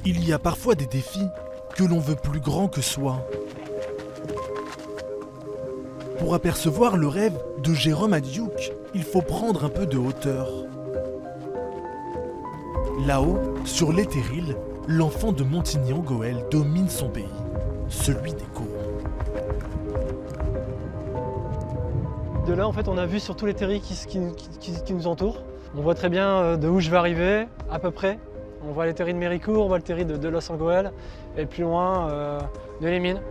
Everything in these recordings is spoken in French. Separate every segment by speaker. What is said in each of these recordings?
Speaker 1: Il y a parfois des défis que l'on veut plus grands que soi. Pour apercevoir le rêve de Jérôme Hadiouk, il faut prendre un peu de hauteur. Là-haut, sur l'Éthéril, l'enfant de Montigny-en-Gohelle domine son pays, celui des corons.
Speaker 2: De là, en fait, on a vu sur tous les terris qui nous entourent. On voit très bien de où je vais arriver, à peu près. On voit les terris de Méricourt, on voit le terri de Los-en-Gohelle, et plus loin, de Les Mines.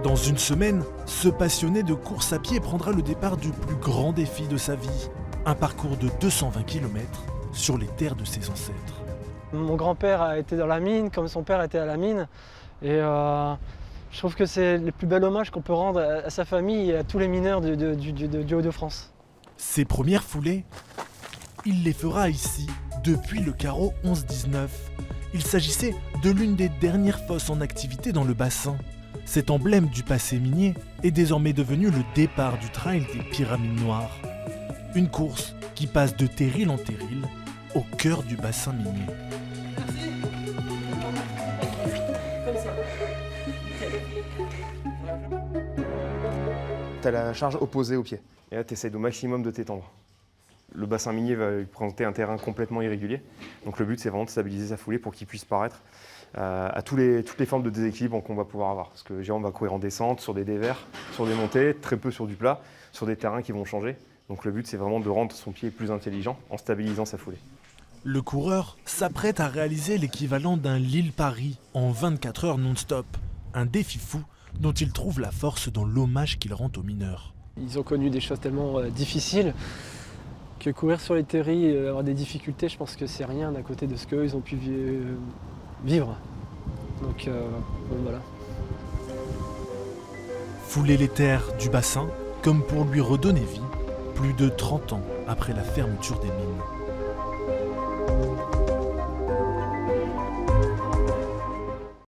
Speaker 1: Dans une semaine, ce passionné de course à pied prendra le départ du plus grand défi de sa vie. Un parcours de 220 km sur les terres de ses ancêtres.
Speaker 2: Mon grand-père a été dans la mine, comme son père était à la mine. Et je trouve que c'est le plus bel hommage qu'on peut rendre à sa famille et à tous les mineurs du Hauts-de-France.
Speaker 1: Ses premières foulées, il les fera ici, depuis le carreau 11-19. Il s'agissait de l'une des dernières fosses en activité dans le bassin. Cet emblème du passé minier est désormais devenu le départ du trail des Pyramides Noires. Une course qui passe de terril en terril au cœur du bassin minier.
Speaker 3: Tu as la charge opposée au pied. Et là, tu essaies au maximum de t'étendre. Le bassin minier va lui présenter un terrain complètement irrégulier. Donc le but, c'est vraiment de stabiliser sa foulée pour qu'il puisse paraître à toutes les formes de déséquilibre qu'on va pouvoir avoir. Parce que Jérôme va courir en descente, sur des dévers, sur des montées, très peu sur du plat, sur des terrains qui vont changer. Donc le but, c'est vraiment de rendre son pied plus intelligent en stabilisant sa foulée.
Speaker 1: Le coureur s'apprête à réaliser l'équivalent d'un Lille-Paris en 24 heures non-stop. Un défi fou dont il trouve la force dans l'hommage qu'il rend aux mineurs.
Speaker 2: Ils ont connu des choses tellement difficiles que courir sur les terris, avoir des difficultés, je pense que c'est rien à côté de ce qu'eux ils ont pu vivre. Donc voilà.
Speaker 1: Fouler les terres du bassin comme pour lui redonner vie, plus de 30 ans après la fermeture des mines.